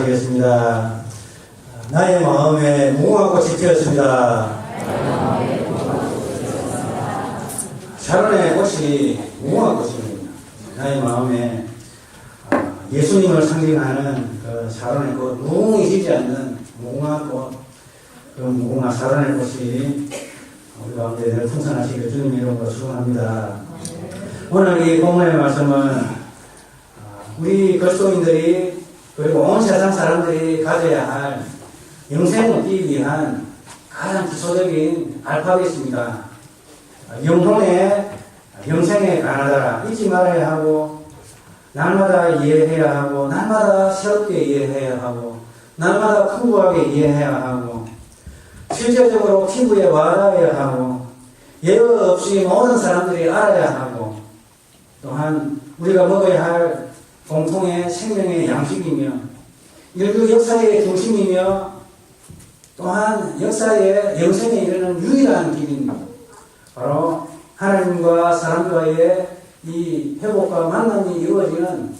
찬양하시겠습니다. 나의 마음에 무궁화 꽃이 피었습니다. 샤론의 꽃이 무궁화 꽃입니다. 나의 마음에 예수님을 상징하는 그 샤론의 꽃, 무궁이 지지 않는 무궁화 꽃, 그 무궁화 샤론의 꽃이 우리 가운데 늘 풍성하시길 주님 이름으로 축원합니다. 오늘 이 본문의 말씀은 우리 그리스도인들이 그리고 온 세상 사람들이 가져야 할 영생을 얻기 위한 가장 기초적인 알파벳입니다. 영혼의 영생에 관하더라 잊지 말아야 하고, 날마다 이해해야 하고, 날마다 새롭게 이해해야 하고, 날마다 풍부하게 이해해야 하고, 실제적으로 피부에 와닿아야 하고, 예외 없이 모든 사람들이 알아야 하고, 또한 우리가 먹어야 할 공통의 생명의 양식이며 인류 역사의 중심이며 또한 역사의 영생에 이르는 유일한 길입니다. 바로 하나님과 사람과의 이 회복과 만남이 이루어지는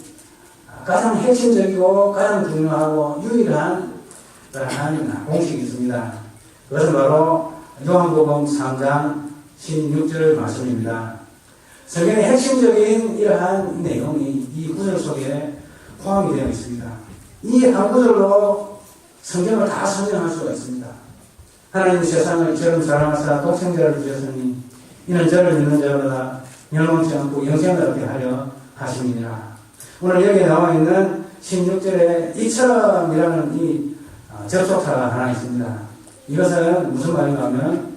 가장 핵심적이고 가장 중요하고 유일한 그러한 공식이 있습니다. 그것은 바로 요한복음 3장 16절 말씀입니다. 성경의 핵심적인 이러한 내용이 이 구절 속에 포함이 되어 있습니다. 이 한 구절로 성경을 다 설명할 수가 있습니다. 하나님 세상을 이처럼 사랑하사 독생자를 주셨으니 이는 저를 믿는 자마다 멸망치 않고 영생을 얻게 하려 하심이니라. 오늘 여기 나와 있는 16절에 이처럼이라는 이 접속사가 하나 있습니다. 이것은 무슨 말인가 하면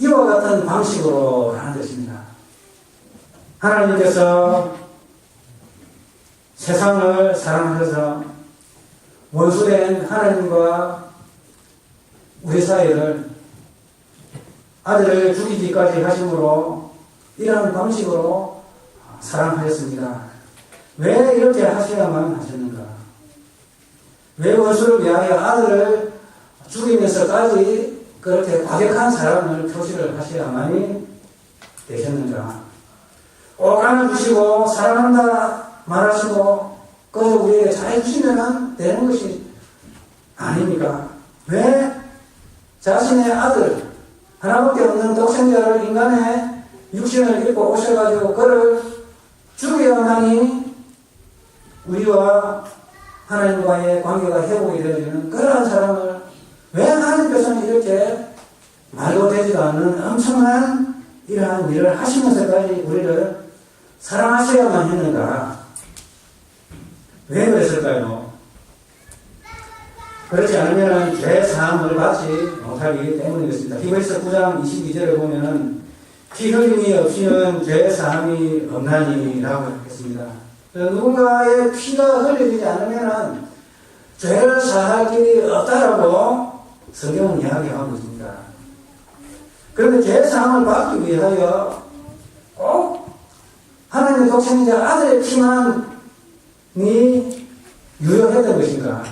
이와 같은 방식으로 하는 뜻입니다. 하나님께서 세상을 사랑하셔서 원수된 하나님과 우리 사이를 아들을 죽이기까지 하심으로 이러한 방식으로 사랑하셨습니다. 왜 이렇게 하셔야만 하셨는가? 왜 원수를 위하여 아들을 죽이면서까지 그렇게 과격한 사랑을 표시를 하셔야만이 되셨는가? 꼭 안아주시고 사랑한다 말하시고 그저 우리에게 잘해주시면 되는 것이 아닙니까? 왜 자신의 아들 하나밖에 없는 독생자를 인간의 육신을 입고 오셔가지고 그를 죽여야만이 우리와 하나님과의 관계가 회복이 되어지는 그러한 사람을 왜 하나님께서는 이렇게 말도 되지도 않는 엄청난 이러한 일을 하시면서까지 우리를 사랑하셔야만 했는가? 왜 그랬을까요? 그렇지 않으면 죄 사함을 받지 못하기 때문이겠습니다. 히브리서 9장 22절에 보면은 피 흘림이 없이는 죄 사함이 없나니라고 했습니다. 누군가의 피가 흘리지 않으면은 죄를 사할 길이 없다라고 성경은 이야기하고 있습니다. 그런데 죄 사함을 받기 위하여 꼭 하나님의 독생자 아들의 피만이 유효했던 것인가?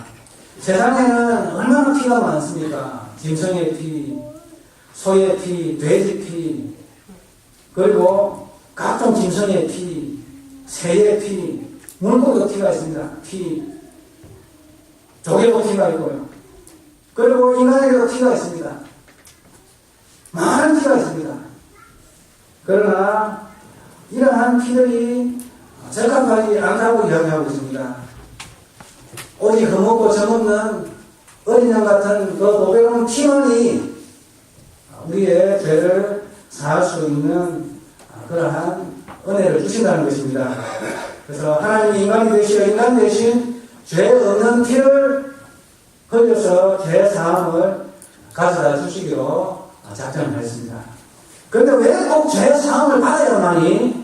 세상에는 얼마나 피가 많습니까? 짐승의 피, 소의 피, 돼지 피, 그리고 각종 짐승의 피, 새의 피, 물고기도 피가 있습니다. 피, 조개도 피가 있고요. 그리고 인간에게도 피가 있습니다. 많은 피가 있습니다. 그러나 이러한 피들이 적합하지 않다고 이야기하고 있습니다. 오직 흠없고 정없는 어린 양 같은 그 보배로운 피만이 우리의 죄를 사할 수 있는 그러한 은혜를 주신다는 것입니다. 그래서 하나님이 인간이 되시어 인간 대신 죄 없는 피를 흘려서 죄 사함을 가져다 주시기로 작정을 했습니다. 그런데 왜 꼭 죄 사함을 받아야만이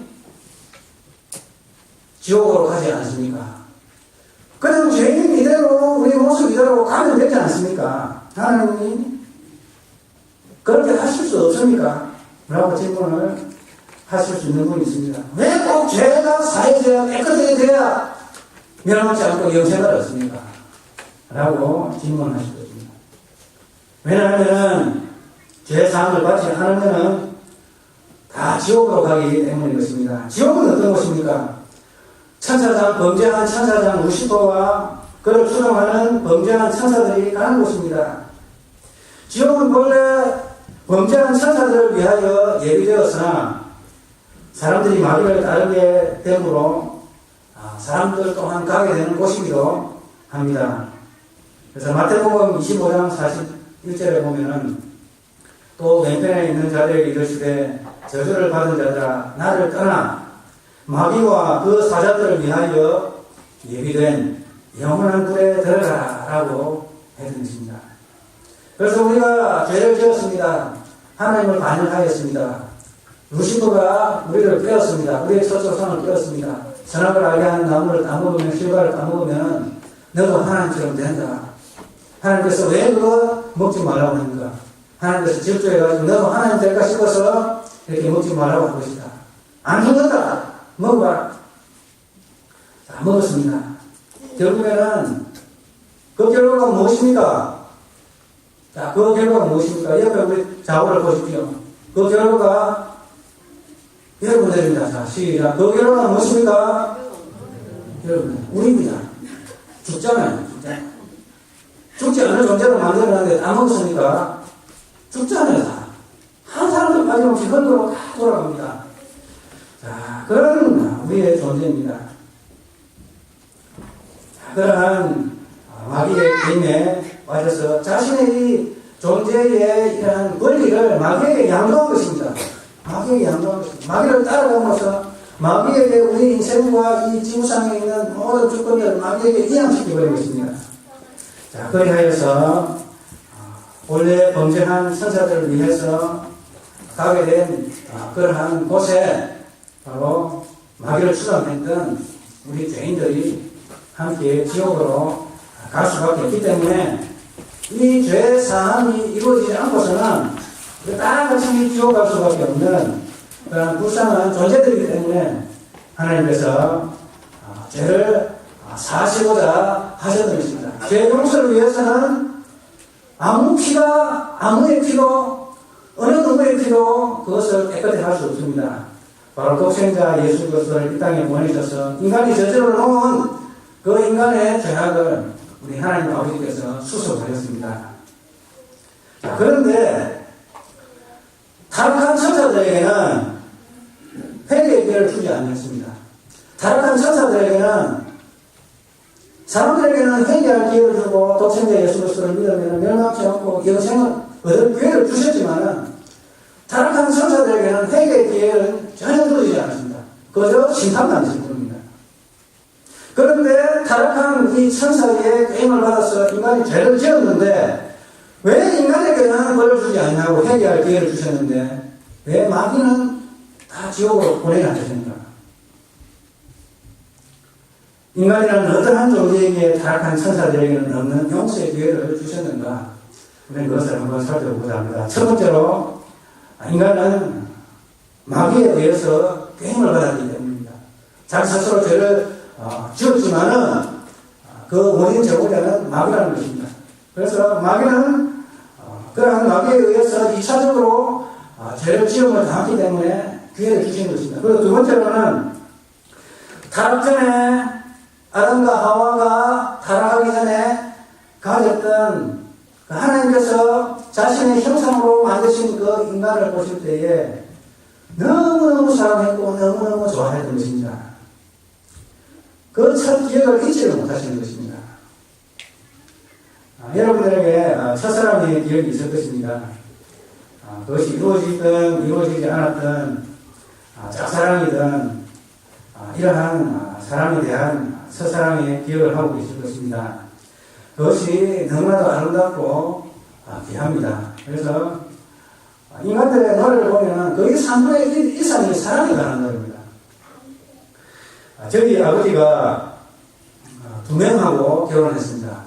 지옥으로 가지 않습니까? 그래도 죄인 이대로 우리 모습 이대로 가면 되지 않습니까? 하나님이 그렇게 하실 수 없습니까? 라고 질문을 하실 수 있는 분이 있습니다. 왜 꼭 죄가 사해져야 깨끗하게 돼야 멸망치 않고 영생을 얻습니까? 라고 질문하실 것입니다. 왜냐하면 죄 사함을 받지 않으면 다 지옥으로 가기 때문인 것입니다. 지옥은 어떤 곳입니까? 천사장, 범죄한 천사장 루시퍼와 그를 추종하는 범죄한 천사들이 가는 곳입니다. 지옥은 본래 범죄한 천사들을 위하여 예비되었으나 사람들이 마귀를 따르게 되므로 사람들 또한 가게 되는 곳이기도 합니다. 그래서 마태복음 25장 41절에 보면은 또 왼편에 있는 자들에게 이르시되 저주를 받은 자들아 나를 떠나 마귀와 그 사자들을 위하여 예비된 영원한 불에 들어가라 라고 해드립니다. 그래서 우리가 죄를 지었습니다. 하나님을 반역하였습니다. 루시퍼가 우리를 빼었습니다. 우리의 첫조상을 빼었습니다. 선악을 알게 하는 나무를 따먹으면, 실과를 따먹으면 너도 하나님처럼 된다. 하나님께서 왜 그거 먹지 말라고 하는가? 하나님께서 질투해가지고 너도 하나님 될까 싶어서 이렇게 먹지 말라고 한 것이다. 안 죽었다. 먹어봐라. 자, 먹었습니다. 결국에는 그 결과가 무엇입니까? 자, 그 결과가 무엇입니까? 옆에 우리 자고를 보십시오. 그 결과가 여러분들입니다. 자, 시작. 그 결과가 무엇입니까? 여러분, 우리입니다. 죽잖아요. 죽지 않은 존재로 만들어놨는데 다 먹었으니까 죽잖아요. 다. 한 사람도 빠짐없이 흙으로 다 돌아갑니다. 자, 그런 우리의 존재입니다. 자, 그러한 마귀의 게임에 빠져서 자신의 존재의 이러한 권리를 마귀에게 양도한 것입니다. 마귀에게 양도한 것입니다. 마귀를 따라가면서 마귀에게 우리 인생과 이 지구상에 있는 모든 주권들을 마귀에게 이양시켜버린 것입니다. 자, 그리하여서 본래 범죄한 천사들을 위해서 가게 된 그러한 곳에 바로 마귀를 추방했던 우리 죄인들이 함께 지옥으로 갈 수밖에 없기 때문에 이 죄 사함이 이루어지지 않고서는 다 같이 지옥 갈 수밖에 없는 그런 불쌍한 존재들이기 때문에 하나님께서 죄를 사하시고자 하셨던 것입니다. 죄 용서를 위해서는 아무 피가, 아무의 피로, 어느 누구의 피로 그것을 깨끗하게 할 수 없습니다. 바로 독생자 예수 그리스도를 이 땅에 보내셔서 인간이 저질러 놓은 그 인간의 죄악을 우리 하나님 아버지께서 수습하셨습니다. 자, 그런데 타락한 천사들에게는 회개의 기회를 주지 않았습니다. 타락한 천사들에게는 사람들에게는 회개할 기회를 주고 독생자 예수 그리스도를 믿으면 멸망치 않고 영생을 얻을 기회를 주셨지만은 타락한 천사들에게는 회개의 기회를 전혀 주지 않았습니다. 그저 심판만 하실 뿐입니다. 그런데 타락한 이 천사의 게임을 받아서 인간이 죄를 지었는데 왜 인간에게는 벌을 주지 않냐고 회개할 기회를 주셨는데 왜 마귀는 다 지옥으로 보내지 않으십니까? 인간이라는 어떠한 존재에게 타락한 천사들에게는 없는 용서의 기회를 주셨는가? 우리는 그것을 한번 살펴보고자 합니다. 첫 번째로 인간은 마귀에 의해서 게임을 받았기 때문입니다. 자기 스스로 죄를 지었지만은 그 원인 제공자는 마귀라는 것입니다. 그래서 마귀는 그러한 마귀에 의해서 2차적으로 죄를 지음을 당했기 때문에 기회를 주신 것입니다. 그리고 두 번째로는 타락 전에 아담과 하와가 타락하기 전에 가졌던 하나님께서 자신의 형상으로 만드신 그 인간을 보실 때에 너무너무 사랑했고 너무너무 좋아했던 것입니다. 그 첫 기억을 잊지를 못하시는 것입니다. 여러분들에게 첫사랑의 기억이 있을 것입니다. 그것이 이루어지든 이루어지지 않았든 짝사랑이든 이러한 사람에 대한 첫사랑의 기억을 하고 계실 것입니다. 그것이 너무나도 아름답고 귀합니다. 그래서 인간들의 노래를 보면 거의 3분의 1 이상이 사랑에 관한 노래입니다. 저희 아버지가 2명하고 결혼했습니다.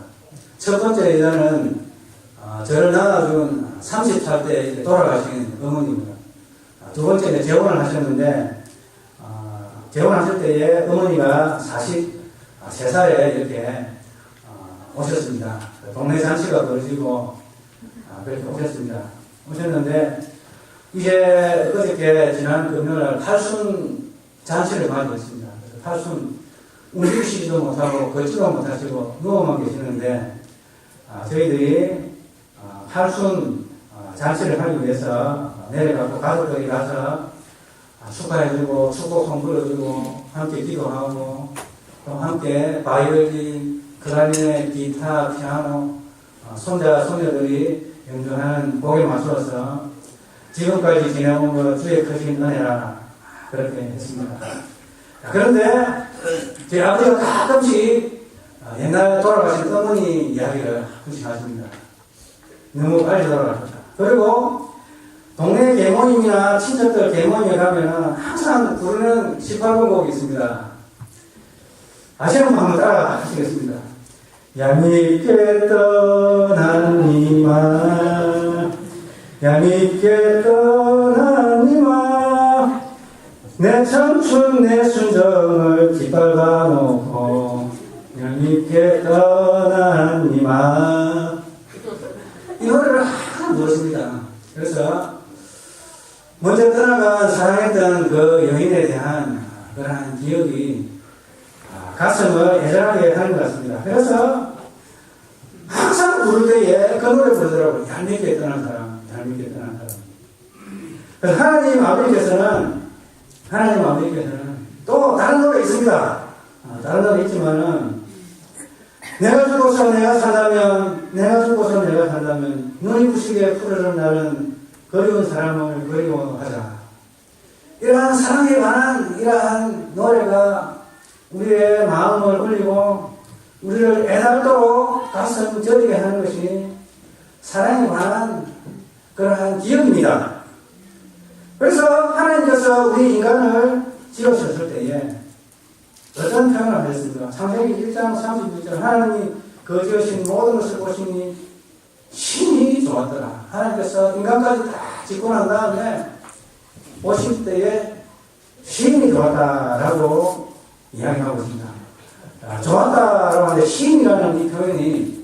첫 번째 여자는 저를 낳아준 30살 때 돌아가신 어머니입니다. 두 번째는 재혼을 하셨는데 재혼하실 때에 어머니가 43살에 이렇게 오셨습니다. 동네 잔치가 벌어지고 그렇게 오셨습니다. 오셨는데 이제 어저께 지난 금요일 팔순 잔치를 가지고 있습니다. 팔순 움직이시지도 못하고 걷지도 못하시고 누워만 계시는데 저희들이 팔순 잔치를 하기 위해서 내려가고 가족들이 가서 축하해주고 축복송 불러주고 함께 기도하고 또 함께 바이올린, 클라리넷, 기타, 피아노 손자, 손녀들이 연주하는 곡에 맞추어서 지금까지 지내온 것 주의 크신 은혜라 그렇게 했습니다. 그런데 제 아버지가 가끔씩 옛날 돌아가신 어머니 이야기를 가끔씩 하십니다. 너무 빨리 돌아가셨다. 그리고 동네 계모임이나 친척들 계모임에 가면은 항상 부르는 18번 곡이 있습니다. 다시 한번 따라 하시겠습니다. 얄밉게 떠난 이마 얄밉게 떠난 이마 내 청춘 내 순정을 깃밟아 놓고 얄밉게 떠난 이마 이 노래를 항상 부르습니다. 그래서 먼저 떠나간 사랑했던 그 여인에 대한 그러한 기억이 가슴을 애절하게 하는 것 같습니다. 그래서 항상 부를 때에 그 노래 부르더라고요. 얄밉게 떠난 사람, 얄밉게 떠난 사람. 하나님 아버지께서는 또 다른 노래 있습니다. 다른 노래 있지만은 내가 죽어서 내가 산다면 눈이 부시게 푸르는 날은 그리운 사람을 그리워하자. 이러한 사랑에 관한 이러한 노래가 우리의 마음을 울리고 우리를 애달도록 가슴 저리게 하는 것이 사랑에 관한 그러한 기억입니다. 그래서 하나님께서 우리 인간을 지으셨을 때에 어떤 표현을 하셨습니까? 창세기 1장 36절 하나님이 그 지으신 모든 것을 보시니 신이 좋았더라. 하나님께서 인간까지 다 짓고 난 다음에 보실 때에 신이 좋았다라고 이야기하고 있습니다. 좋았다라고 하는데 신이라는 이 표현이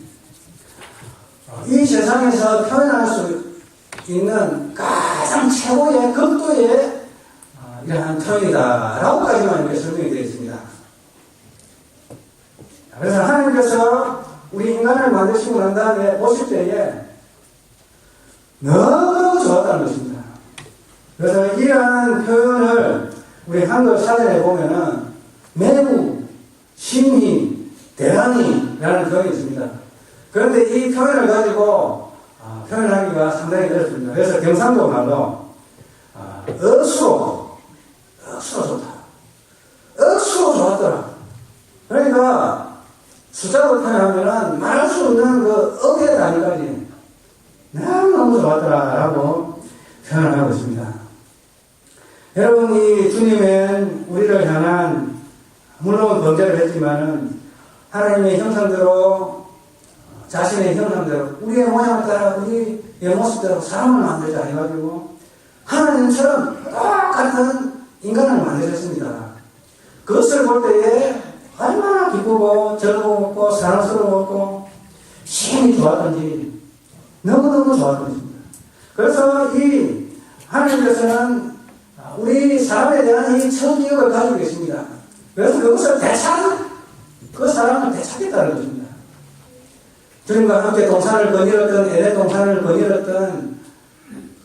이 세상에서 표현할 수 있는 가장 최고의 극도의 이러한 표현이다라고까지만 이렇게 설명이 되어 있습니다. 그래서 하나님께서 우리 인간을 만드시고 난 다음에 보실 때에 너무 좋았다는 것입니다. 그래서 이러한 표현을 우리 한글 사전에 보면은 매우 심히 대단히라는 표현이 있습니다. 그런데 이 표현을 가지고 표현하기가 상당히 어렵습니다. 그래서 경상도 말로 억수로 좋다. 억수로 좋았더라. 그러니까 숫자로 표현하면은 말할 수 없는 그 억의 단위까지 너무 좋았더라라고 표현을 하고 있습니다. 여러분, 이 주님은 우리를 향한 물론 범죄를 했지만은 하나님의 형상대로 자신의 형상대로 우리의 모양을 따라 우리의 모습대로 사람을 만들자 해가지고 하나님처럼 똑같은 인간을 만드셨습니다. 그것을 볼 때에 얼마나 기쁘고 즐거웠고 사랑스러웠고 힘이 좋았던지 너무너무 좋았던지입니다. 그래서 이 하나님께서는 우리 사람에 대한 이 처기억을 가지고 계십니다. 그래서 그것을 그 사람을 되찾겠다는 것입니다. 주님과 함께 동산을 거닐었던 에덴 동산을 거닐었던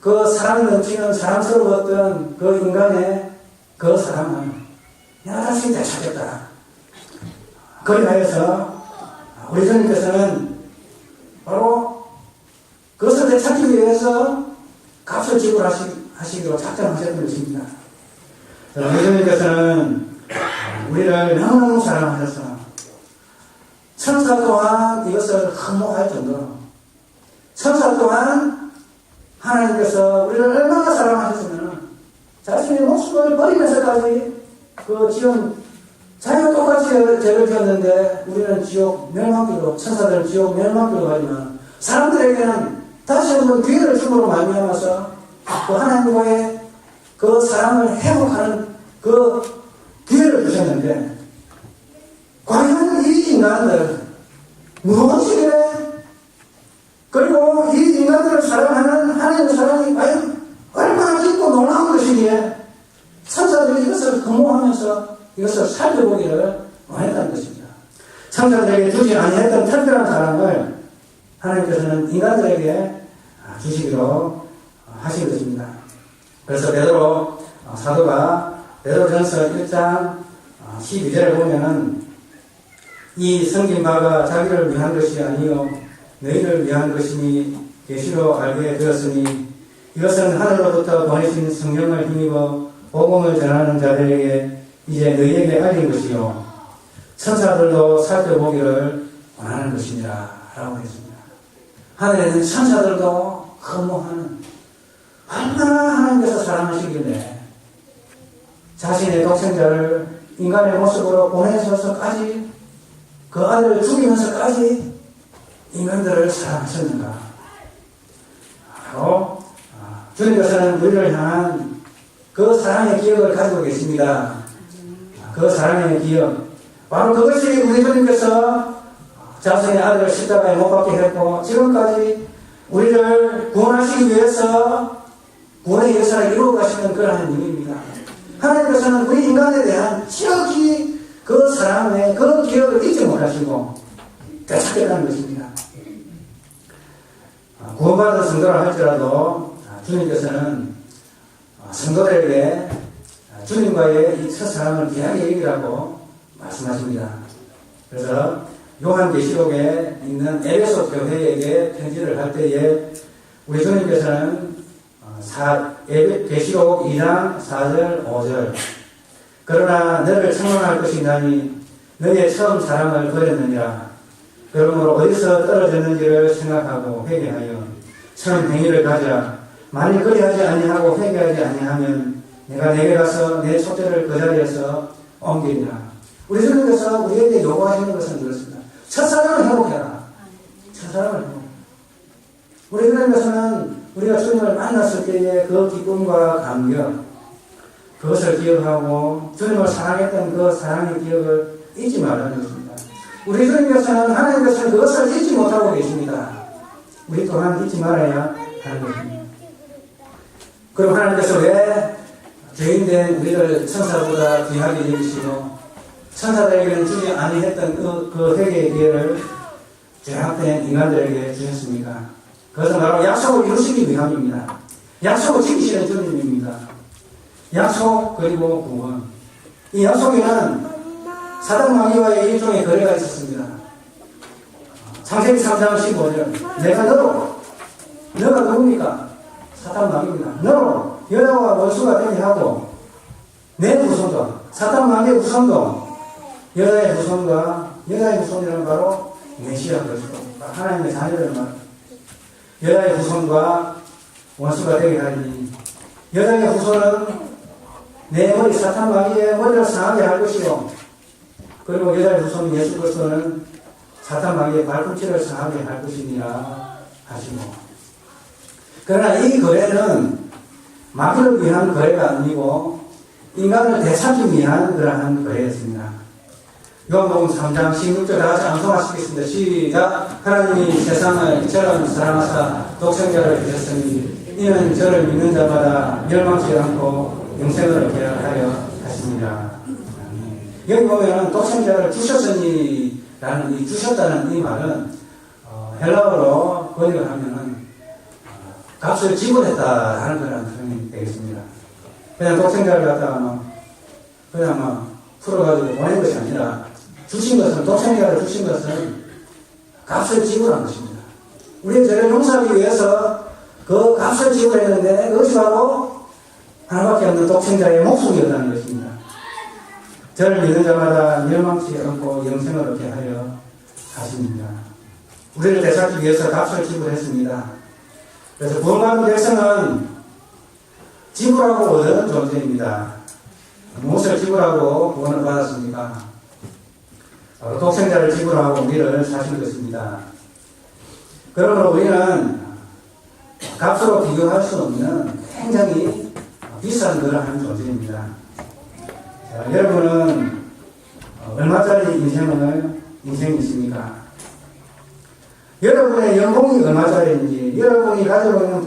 그 사랑 넘치는 사랑스러웠던 그 인간의 그 사랑을 내가 다시 되찾겠다. 그리하여서 우리 주님께서는 바로 그것을 되찾기 위해서 값을 지불하시기로 작정하셨던 것입니다. 우리 주님께서는 우리를 너무너무 사랑하셔서 천사 또한 이것을 흠모할 정도로 천사 또한 하나님께서 우리를 얼마나 사랑하셨으면 자신의 목숨을 버리면서까지 그 지은 자기가 똑같이 죄를 지었는데 우리는 지옥 멸망길로 천사들은 지옥 멸망길로 가지만 사람들에게는 다시 한번 기회를 줌으로 말미암아서 그 하나님과의 그 사랑을 회복하는 그 기회를 주셨는데 과연 이 인간들 무엇이길래 그리고 이 인간들을 사랑하는 하나님의 사랑이 과연 얼마나 깊고 놀라운 것이기에 천사들이 이것을 흠모하면서 이것을 살펴보기를 원했다. 하나님께서는 인간들에게 주시기로 하신 것입니다. 그래서 베드로 사도가 베드로전서 1장 12절을 보면은 이 섬긴 바가 자기를 위한 것이 아니요 너희를 위한 것이니 계시로 알게 되었으니 이것은 하늘로부터 보내신 성령을 힘입어 복음을 전하는 자들에게 이제 너희에게 알린 것이요 천사들도 살펴보기를 원하는 것이니라 라고 했습니다. 하늘에 있는 천사들도 허무하는 얼마나 하나님께서 사랑하시길래 자신의 독생자를 인간의 모습으로 보내셔서까지 그 아들을 죽이면서까지 인간들을 사랑하셨는가. 바로 주님께서는 우리를 향한 그 사랑의 기억을 가지고 계십니다. 그 사랑의 기억, 바로 그것이 우리 주님께서 자신의 아들을 십자가에 못 박게 했고 지금까지 우리를 구원하시기 위해서 구원의 역사를 이루어 가시는 그러한 일입니다. 하나님께서는 우리 인간에 대한 지극히 그 사랑의 그 기억을 잊지 못하시고 되찾겠다는 것입니다. 구원받은 성도라 할지라도 주님께서는 성도들에게 주님과의 이 첫사랑을 귀하게 여기라고 말씀하십니다. 그래서 요한계시록에 있는 에베소 교회에게 편지를 할 때에 우리 주님께서는 계시록 2장 4절 5절 그러나 너를 청론할 것이 나니 너의 처음 사랑을 버렸느니라. 그러므로 어디서 떨어졌는지를 생각하고 회개하여 처음 행위를 가지라. 만일 그리하지 아니하고 회개하지 아니하면 내가 내게 가서 내 촛대를 그 자리에서 옮기리라. 우리 주님께서 우리에게 요구하시는 것은 그렇습니다. 첫사랑을 회복해라. 첫사랑을 회복. 우리 주님께서는 우리가 주님을 만났을 때의 그 기쁨과 감격, 그것을 기억하고 주님을 사랑했던 그 사랑의 기억을 잊지 말라는 것입니다. 우리 주님께서는 하나님께서는 그것을 잊지 못하고 계십니다. 우리 또한 잊지 말아야 하는 것입니다. 그럼 하나님께서 왜 죄인된 우리를 천사보다 귀하게 여기시고 천사들에게는 주지 아니했던 그 회개의 기회를 죄악된 인간들에게 주셨습니까? 그것은 바로 약속을 이루시기 위함입니다. 약속을 지키시는 주님입니다. 약속 그리고 구원. 이 약속에는 사단 마귀와의 일종의 거래가 있었습니다. 창세기 3장 15절 내가 너가 누굽니까? 사단 마귀입니다. 너로 여자와 원수가 되게 하고 내 후손도 사단 마귀의 후손도 여자의 후손과 여자의 후손이라는 바로 메시아 그리스도 하나님의 자녀를 말합니다. 여자의 후손과 원수가 되게 하니 여자의 후손은 내 머리 사탄 마귀의 머리를 상하게 할 것이요 그리고 여자의 후손 예수 그리스도는 사탄 마귀의 발꿈치를 상하게 할 것이니라 하시고 그러나 이 거래는 마귀를 위한 거래가 아니고 인간을 되찾기 위한 그러한 거래였습니다. 요한복음 3장 16절 다같이 암송하시겠습니다. 시작. 하나님이 세상을 이처럼 사랑하사 독생자를 주셨으니 이는 저를 믿는 자마다 멸망치 않고 영생을 얻게 하려 하십니다. 여기 보면 독생자를 주셨으니 라는 이 주셨다는 이 말은 헬라어로 번역을 하면은 값을 지불했다라는 그런 표현이 되겠습니다. 그냥 독생자를 갖다가 그냥 풀어가지고 보낸 것이 아니라 주신 것은 독생자를 주신 것은 값을 지불한 것입니다. 우리의 죄를 용서하기 위해서 그 값을 지불했는데 그것이 바로 하나밖에 없는 독생자의 목숨이었다는 것입니다. 저를 믿는 자마다 멸망치 않고 영생을 얻게 하려 하십니다. 우리를 되찾기 위해서 값을 지불했습니다. 그래서 구원받은 백성은 지불하고 얻은 존재입니다. 무엇을 지불하고 구원을 받았습니까? 바로 독생자를 지불하고 우리를 사신 것입니다. 그러므로 우리는 값으로 비교할 수 없는 굉장히 비싼 그러한 존재입니다. 자, 여러분은 얼마짜리 인생이십니까? 여러분의 연봉이 얼마짜리인지, 여러분이 가지고 있는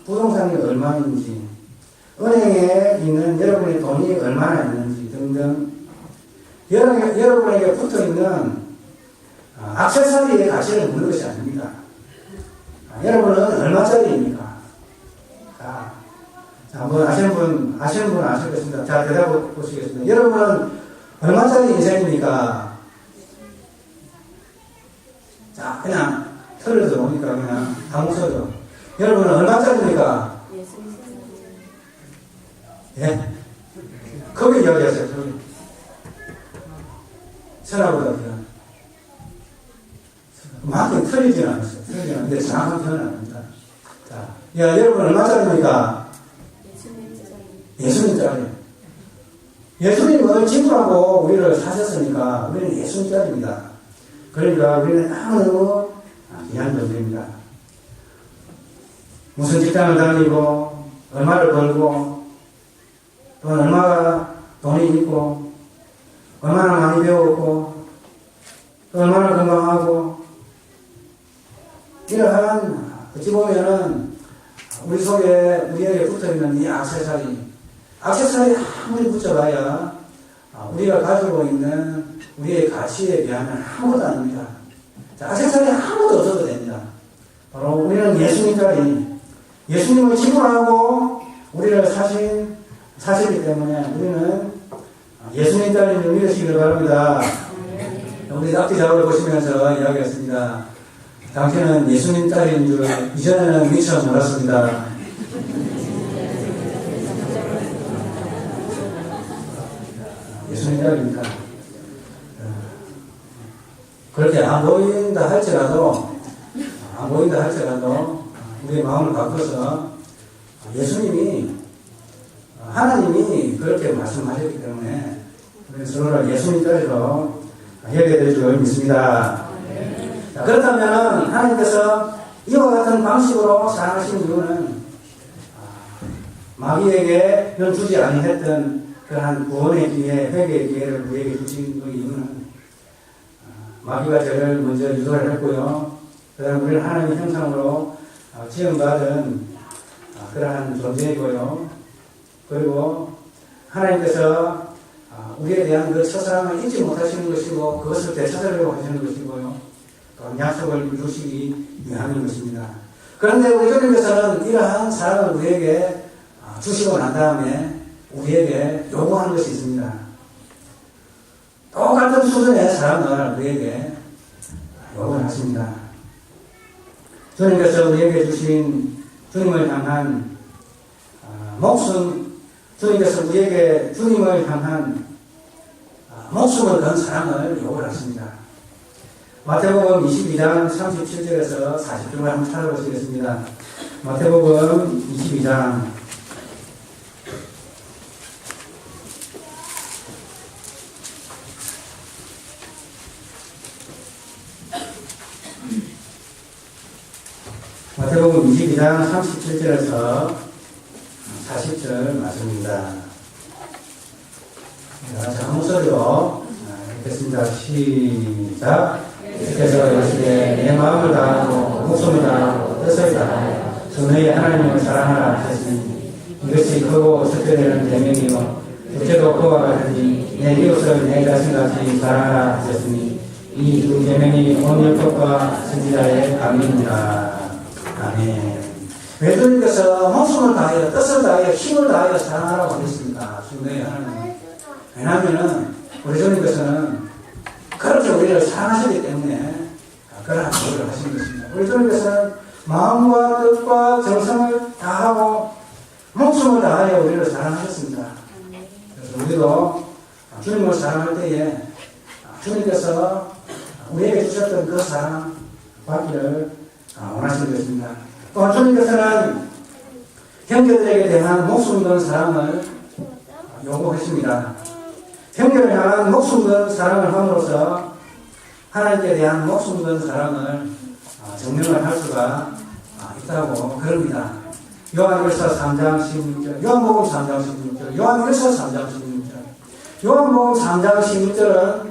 부동산이 얼마인지, 은행에 있는 여러분의 돈이 얼마나 있는지 등등 여러분에게 붙어있는 액세서리의 가치를 묻는 것이 아닙니다. 여러분은 얼마짜리입니까? 자, 한번 아시는 분 아시겠습니다. 자, 대답해 보시겠습니다. 여러분은 얼마짜리 인생입니까? 자, 그냥 털을 들어오니까 그냥 아무 소리도. 여러분은 얼마짜리입니까? 예? 거기 이야기하세요. 거기. 천하보다 그냥. 그만큼 틀리지는 않았어요. 틀리지는 않는데 정확한 표현은 아닙니다. 자, 야, 여러분 얼마짜리입니까? 예수님짜리. 예수님을 지불하고 우리를 사셨으니까 우리는 예수님짜리입니다. 그러니까 우리는 너무너무 귀한 존재입니다. 무슨 직장을 다니고 얼마를 벌고 또 얼마나 돈이 있고 얼마나 많이 배웠고 또 얼마나 건강하고 이러한 어찌 보면은 우리 속에 우리에게 붙어있는 이 액세서리 아무리 붙여봐야 우리가 가지고 있는 우리의 가치에 비하면 아무것도 아닙니다. 자, 액세서리 아무것도 없어도 됩니다. 바로 우리는 예수님을 지불하고 우리를 사시기 때문에 우리는 예수님 딸인 줄 믿으시길 바랍니다. 우리 낙지 작업을 보시면서 이야기했습니다. 당신은 예수님 딸인 줄 이전에는 미처 몰랐습니다. 예수님 딸입니까? 그렇게 안 보인다 할지라도 우리의 마음을 바꿔서 하나님이 그렇게 말씀하셨기 때문에 우리 서로를 예수님 딸로 여겨야 줄 믿습니다. 자, 그렇다면 하나님께서 이와 같은 방식으로 사랑하신 이유는 마귀에게는 주지 아니했던 그러한 구원의 기회, 회개의 기회를 우리에게 주신 그 이유는 마귀가 저를 먼저 유도를 했고요. 그 다음 우리는 하나님의 형상으로 지음받은 그러한 존재이고요. 그리고 하나님께서 우리에 대한 그 첫사랑을 잊지 못하시는 것이고 그것을 되찾으려고 하시는 것이고요. 또 약속을 이루시기 위함인 것입니다. 그런데 우리 주님께서는 이러한 사랑을 우리에게 주시고 난 다음에 우리에게 요구하는 것이 있습니다. 똑같은 수준의 사랑을 우리에게 요구를 하십니다. 주님께서 우리에게 주신 주님을 향한 주님께서 우리에게 주님을 향한 목숨을 건 사랑을 요구를 하십니다. 마태복음 22장 37절에서 40절을 한번 찾아보시겠습니다. 마태복음 22장 37절에서 40절 말씀입니다. 자, 한 목소리로 읽겠습니다. 시작. 주께서 이르시되 내 마음을 다하고 목숨을 다하고 뜻을 다하여 주 너희 하나님을 사랑하라 하셨으니 이것이 크고 특별한 계명이요 둘째도 그와 같으니 내 이웃을 내 자신같이 사랑하라 하셨으니 이 두 계명이 온 율법과 선지자의 강의입니다. 아멘. 왜 주님께서 목숨을 다하여 뜻을 다하여 힘을 다하여 사랑하라고 하셨습니까? 주 너희 하나님. 왜냐하면 우리 주님께서는 그렇게 우리를 사랑하시기 때문에 그러한 노력을 하시는 것입니다. 우리 주님께서는 마음과 뜻과 정성을 다하고 목숨을 다하여 우리를 사랑하셨습니다. 그래서 우리도 주님을 사랑할 때에 주님께서 우리에게 주셨던 그 사랑 받기를 원하시는 것입니다. 또 주님께서는 형제들에게 대한 목숨 건 사랑을 요구하십니다. 형제를 향한 목숨 건 사랑을 함으로써 하나님께 대한 목숨 건 사랑을 증명을 할 수가 있다고 그럽니다. 요한일서 3장 16절, 요한복음 3장 16절, 요한일서 3장 16절. 요한복음 3장 16절은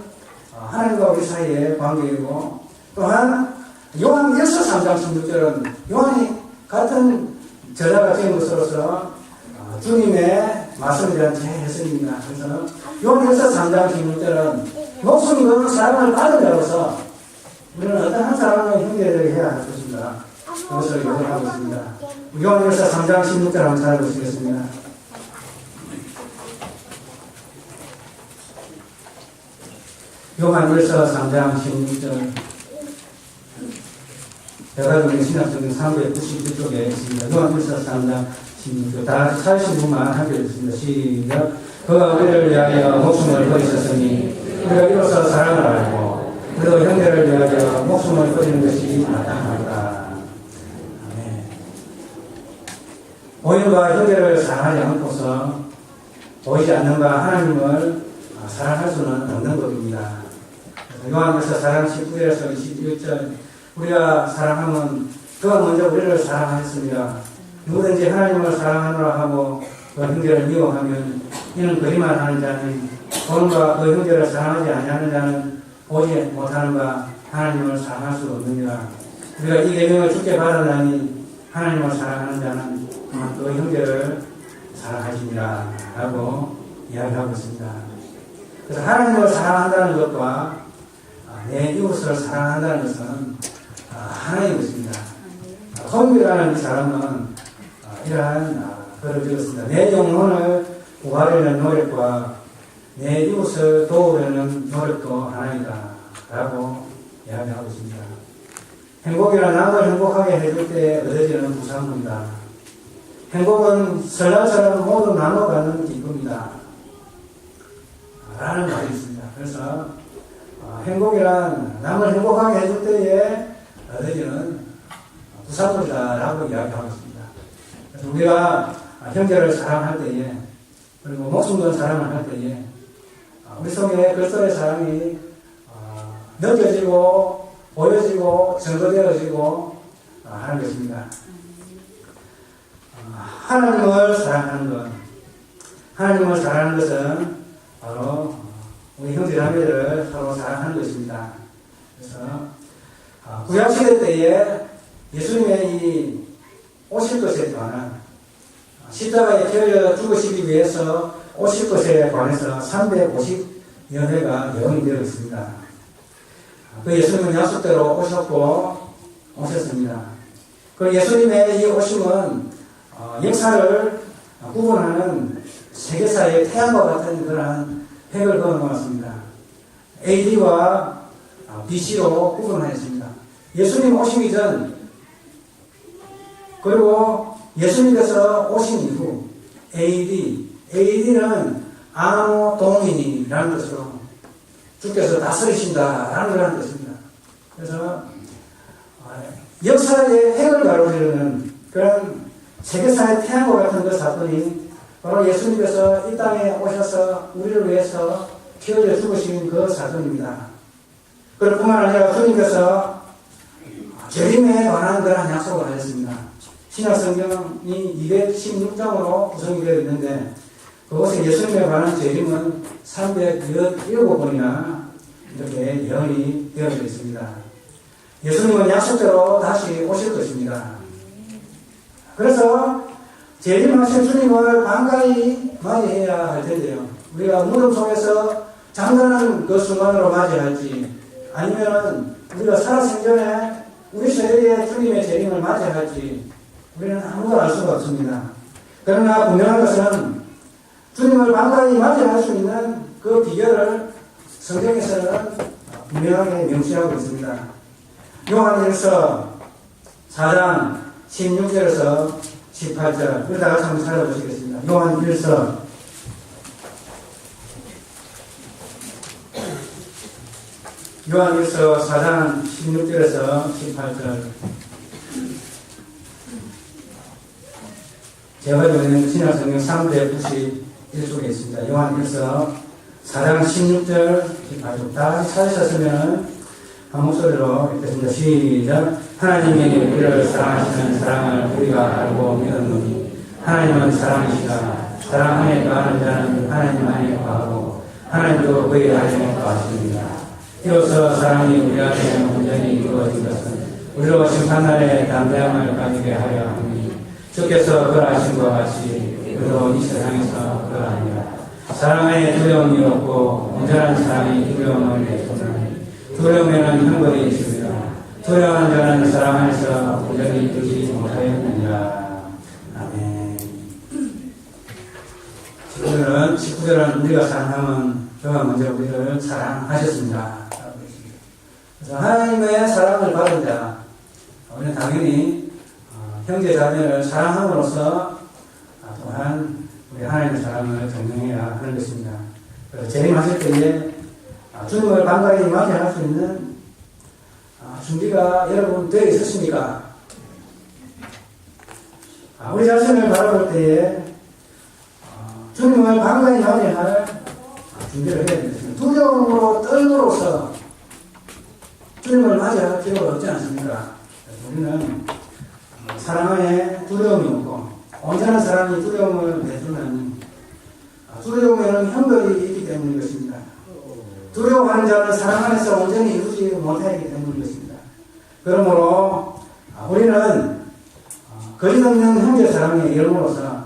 하나님과 우리 사이의 관계이고, 또한 요한일서 3장 16절은 요한이 같은 저자가 지은 것으로서 주님의 말씀에 대한 재해석입니다. 그래서 요한일서 3장 16절은 목숨 건 사랑을 받은 자로서 우리는 어떠한 사람의 형제를 해야 할 것인가? 그것을 요구하고 있습니다. 요한일서 3장 16절 한번 찾아보시겠습니다. 요한일서 3장 16절. 대가족의 신학성경 392쪽에 있습니다. 요한일서 3장 16절. 다 찾으신 분만 함께 읽습니다. 시작. 그가 우리를 위하여 목숨을 버리셨으니 우리가 이로써 사랑을 알고 그도 형제를 위하여 목숨을 버리는 것이 마땅하다. 아멘. 보인과 형제를 사랑하지 않고서 보이지 않는 바 하나님을 사랑할 수는 없는 법입니다. 요한일서 4장 19절에서 21절 우리가 사랑하면 그가 먼저 우리를 사랑하였습니다. 누구든지 하나님을 사랑하노라 하고 그 형제를 미워하면 이는 거짓말 하는 자니 보는가 그 형제를 사랑하지 아니하는 자는 보지 못하는 바 하나님을 사랑할 수 없느니라. 우리가 이 계명을 주께 받았나니 하나님을 사랑하는 자는 그 형제를 사랑하시니라 라고 이야기하고 있습니다. 그래서 하나님을 사랑한다는 것과 내 이웃을 사랑한다는 것은 하나의 것입니다. 톰이라는 이 사람은 이러한 글을 적었습니다. 내 영혼을 구하려는 노력과 내 이웃을 도우려는 노력도 하나이다 라고 이야기하고 있습니다. 행복이란 남을 행복하게 해줄 때 얻어지는 부상입니다. 행복은 설날처럼 모두 나눠가는 기쁨이다 라는 말이 있습니다. 그래서 행복이란 남을 행복하게 해줄 때에 얻어지는 부상물이다 라고 이야기하고 있습니다. 그래서 우리가 형제를 사랑할 때에 그리고 목숨 건 사랑을 할 때에 우리 속에 그리스도의 사랑이 느껴지고 보여지고 증거되어지고 하는 것입니다. 하나님을 사랑하는 것, 하나님을 사랑하는 것은 바로 우리 형제자매들을 서로 사랑하는 것입니다. 그래서 구약시대 때에 예수님의 이 오실 것에 관한 십자가에 태워 죽으시기 위해서 오실 것에 관해서 350여회가 예언이 되어 있습니다. 그 예수님은 약속대로 오셨습니다. 그 예수님의 이 오심은 역사를 구분하는 세계사의 태양과 같은 그러한 획을 그어놓았습니다. AD와 BC로 구분하였습니다. 예수님 오시기 전 그리고 예수님께서 오신 이후 AD는 아노 동인이라는 것으로 주께서 다스리신다라는 그런 뜻입니다. 그래서 역사의 획을 가로지르는 그런 세계사의 태양과 같은 그 사건이 바로 예수님께서 이 땅에 오셔서 우리를 위해서 피 흘려 죽으신 그 사건입니다. 그럴 뿐만 아니라 주님께서 재림에 관한 그런 약속을 하셨습니다. 신약성경이 216장으로 구성이 되어 있는데 그것에 예수님에 관한 재림은 317번이나 이렇게 예언이 되어져 있습니다. 예수님은 약속대로 다시 오실 것입니다. 그래서 재림하신 주님을 반가이 맞이해야 할 텐데요. 우리가 무덤 속에서 잠자는 그 순간으로 맞이할지 아니면 우리가 살아생전에 우리 세대에 주님의 재림을 맞이할지 우리는 아무도 알 수가 없습니다. 그러나 분명한 것은 주님을 반가이 맞이할 수 있는 그 비결을 성경에서는 분명하게 명시하고 있습니다. 요한일서 4장 16절에서 18절 우리 다 같이 한번 찾아보시겠습니다. 요한일서 4장 16절에서 18절 제가 읽는 신약성경 391쪽에 있습니다. 요한일서 4장 16절 18절 다 같이 찾으셨으면 한 목소리로 읽겠습니다. 시작. 하나님이 우리를 사랑하시는 사랑을 우리가 알고 믿었노니 하나님은 사랑이시다. 사랑 안에 거하는 자는 하나님 안에 거하고 하나님도 그의 안에 거하십니다. 이로써 사랑이 우리 안에 온전히 이루어진 것은 우리로 심판날에 담대함을 가지게 하려 하니 주께서 그러하신 것 같이 우리도 이 세상에서 그러하니라. 사랑 안에 두려움이 없고 온전한 사랑이 두려움을 내주나니 두려움에는 형벌이 있으며 투명한 자는 사랑 안에서 온전히 이루지 못하였느니라. 아멘. 19절은 우리가 사랑하면 그가 먼저 우리를 사랑하셨습니다. 그래서 하나님의 사랑을 받은 자, 우리는 당연히 형제 자매를 사랑함으로써 또한 우리 하나님의 사랑을 증명해야 하는 것입니다. 재림하실 때에 주님을 반가이 맞이할 수 있는 준비가 여러분 되어 있었습니까? 우리 자신을 바라볼 때에 주님을 반가이 맞이할 준비를 해야 되겠습니다. 두려움으로 떨므로서 주님을 맞이할 필요가 없지 않습니까? 우리는 사랑 안에 두려움이 없고 온전한 사랑이 두려움을 내주는 두려움에는 형벌이 있기 때문인 것입니다. 두려워하는 자는 사랑 안에서 온전히 이루지 못하기 때문인 것입니다. 그러므로 우리는 거짓 없는 형제 사랑의 이름으로서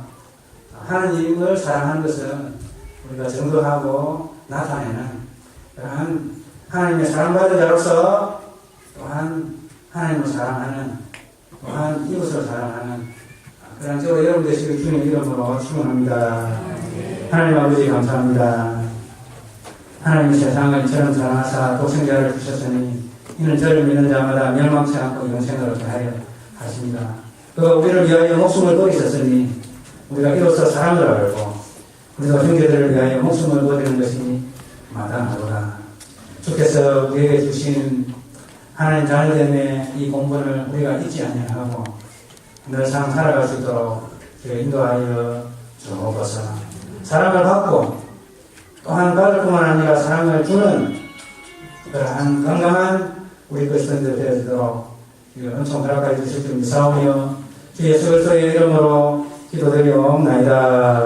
하나님을 사랑하는 것은 우리가 증거하고 나타내는 그러한 하나님의 사랑받은 자로서 또한 하나님을 사랑하는 또한 이웃을 사랑하는 그런 쪽으로 여러분 되시길 주님의 이름으로 축원합니다. 하나님 아버지 감사합니다. 하나님 세상을 이처럼 사랑하사 독생자를 주셨으니 이는 저를 믿는 자마다 멸망치 않고 영생을 얻게 하려 하십니다. 그가 우리를 위하여 목숨을 버리셨으니 우리가 이로써 사랑을 알고 우리도 형제들을 위하여 목숨을 버리는 것이 마땅하도다. 주께서 우리에게 주신 하나님 자녀됨의 이 공분을 우리가 잊지 아니하고 늘상 살아갈 수 있도록 인도하여 주옵소서. 사랑을 받고 또한 받을 뿐만 아니라 사랑을 주는 그러한 건강한 우리 그리스도인들 되어지도록 은총 허락하여 주실 줄 믿사오며 주 예수 그리스도의 이름으로 기도드리옵나이다.